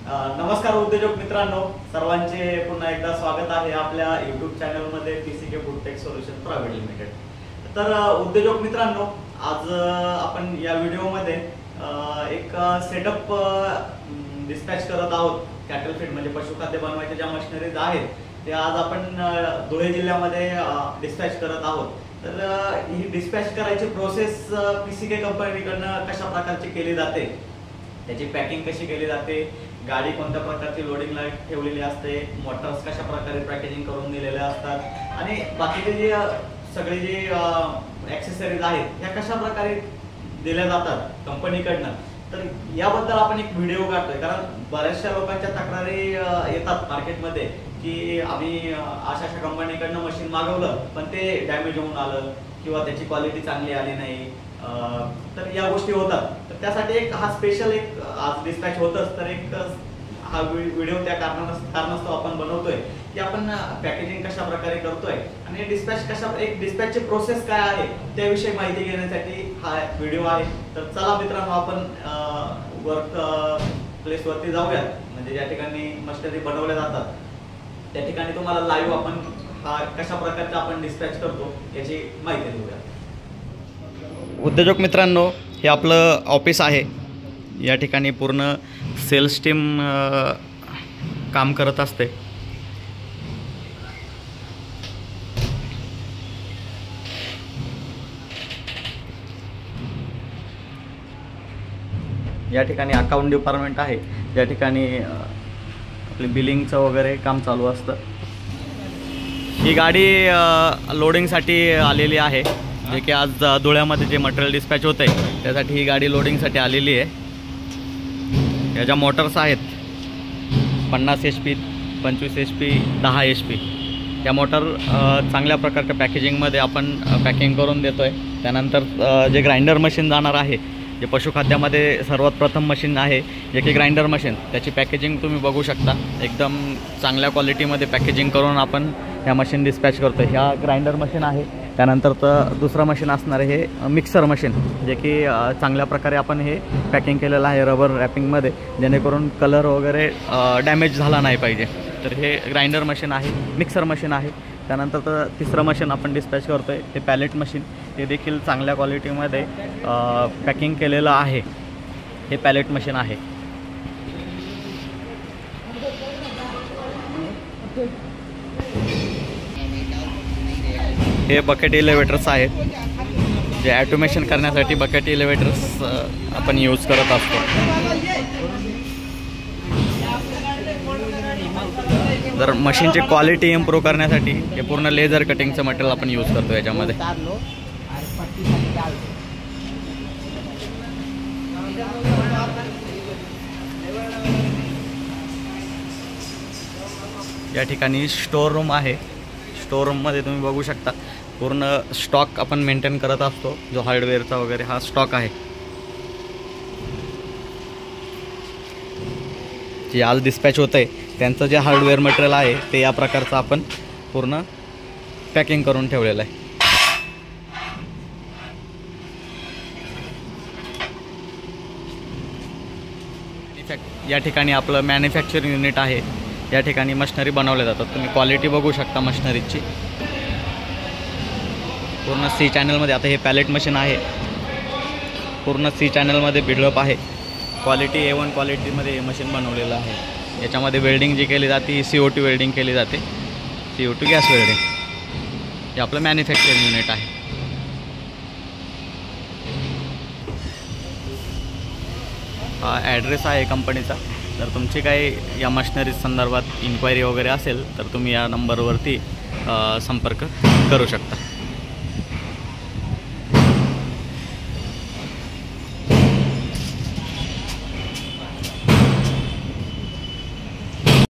नमस्कार उद्योजक मित्रांनो, सर्वांचे पुन्हा एकदा स्वागत आहे आपल्या YouTube चॅनलमध्ये PCK food tech solution private limited. तर उद्योजक मित्रांनो, आज आपण या व्हिडिओमध्ये एक सेटअप डिस्पॅच करत आहोत। कॅटल फीड म्हणजे पशुखाद्य बनवायचे ज्या मशिनरीज आहेत ते आज आपण धुळे जिल्ह्यामध्ये डिस्पॅच करत आहोत। तर ही डिस्पॅच करायची प्रोसेस PCK कंपनीकडून कशा प्रकारची केली जाते, त्याची पॅकिंग कशी केली जाते, गाडी कोणत्या प्रकारची लोडिंगला ठेवलेली असते, मोटर्स कशा प्रकारे पॅकेजिंग करून दिलेल्या असतात आणि बाकीचे जे सगळे जे ॲक्सेसरीज आहेत ह्या कशा प्रकारे दिल्या जातात कंपनीकडनं, तर याबद्दल आपण एक व्हिडिओ काढतोय। कारण बऱ्याचशा लोकांच्या तक्रारी येतात मार्केटमध्ये की आम्ही अशा कंपनीकडनं मशीन मागवलं पण ते डॅमेज होऊन आलं किंवा त्याची क्वालिटी चांगली आली नाही, तर या गोष्टी होतात। तर त्यासाठी एक हा स्पेशल एक आज डिस्पॅच होतच, तर एक हा व्हिडिओ त्या कारणास्तव आपण बनवतोय की आपण पॅकेजिंग कशा प्रकारे करतोय आणि डिस्पॅच कशा एक डिस्पॅचची प्रोसेस काय आहे त्याविषयी माहिती घेण्यासाठी हा व्हिडिओ आहे। तर चला मित्रांनो, आपण वर्क प्लेसवरती जाऊयात, म्हणजे ज्या ठिकाणी मशिनरी बनवल्या जातात त्या ठिकाणी तुम्हाला लाईव्ह आपण हा कशा प्रकारचा आपण डिस्पॅच करतो याची माहिती देऊया। उद्योजक मित्रांनो, हे आपलं ऑफिस आहे। या ठिकाणी पूर्ण सेल्स टीम काम करत असते। या ठिकाणी अकाउंट डिपार्टमेंट आहे, या ठिकाणी आपले बिलिंगचं वगैरे काम चालू असतं। ही गाडी लोडिंगसाठी आलेली आहे, जे की आज धुळ्यामध्ये जे मटेरियल डिस्पॅच होतं आहे त्यासाठी ही गाडी लोडिंगसाठी आलेली आहे। याच्या मोटर्स आहेत 50 HP, 25 HP, 10 HP। त्या मोटर चांगल्या प्रकारच्या पॅकेजिंगमध्ये आपण पॅकिंग करून देतो आहे। त्यानंतर जे ग्राइंडर मशीन जाणार आहे, जे पशुखाद्यामध्ये सर्वात प्रथम मशीन आहे जे की ग्राइंडर मशीन, त्याची पॅकेजिंग तुम्ही बघू शकता। एकदम चांगल्या क्वालिटीमध्ये पॅकेजिंग करून आपण ह्या मशीन डिस्पॅच करतो आहे। ह्या ग्राइंडर मशीन आहे। त्यानंतर दुसरं मशीन असणार आहे हे मिक्सर मशीन, जे की चांगल्या प्रकारे आपण हे पॅकिंग केलेलं आहे रबर रॅपिंगमध्ये, जेणेकरून कलर वगैरे डॅमेज झाला नाही पाहिजे। तर हे ग्राइंडर मशीन आहे, मिक्सर मशीन आहे। त्यानंतर तिसरं मशीन आपण डिस्पॅच करतो आहे ते पॅलेट मशीन, ते देखील चांगल्या क्वालिटीमध्ये पॅकिंग केलेलं आहे। हे पॅलेट मशीन आहे। हे बकेट एलिव्हेटर्स आहेत, जे ॲटोमेशन करण्यासाठी बकेट एलिव्हेटर्स आपण यूज करत असतो। जर मशीनची क्वालिटी इम्प्रूव्ह करण्यासाठी हे पूर्ण लेझर कटिंगचं मटेरियल आपण यूज करतो याच्यामध्ये। या ठिकाणी स्टोर रूम आहे। स्टोर रूममध्ये तुम्ही बघू शकता पूर्ण स्टॉक आपण मेंटेन करत असतो, जो हार्डवेअरचा वगैरे हा स्टॉक आहे। जे आज डिस्पॅच होतं आहे त्यांचं जे हार्डवेअर मटेरियल आहे ते या प्रकारचं आपण पूर्ण पॅकिंग करून ठेवलेलं आहे। या ठिकाणी आपलं मॅन्युफॅक्चरिंग युनिट आहे। या ठिकाणी मशिनरी बनवल्या जातात। तुम्ही क्वालिटी बघू शकता मशिनरीची पूर्ण C चॅनलमध्ये। आता हे पॅलेट मशीन आहे, पूर्ण C चॅनलमध्ये बिल्डअप आहे। क्वालिटी A1 क्वालिटीमध्ये हे मशीन बनवलेलं आहे। याच्यामध्ये वेल्डिंग जी केली जाते CO2 वेल्डिंग केली जाते, CO2 गॅस वेल्डिंग। हे आपलं मॅन्युफॅक्चरिंग युनिट आहे। हा ॲड्रेस आहे कंपनीचा। जर तुमची काही या मशिनरीज संदर्भात इन्क्वायरी वगैरे असेल तर तुम्ही या नंबरवरती संपर्क करू शकता।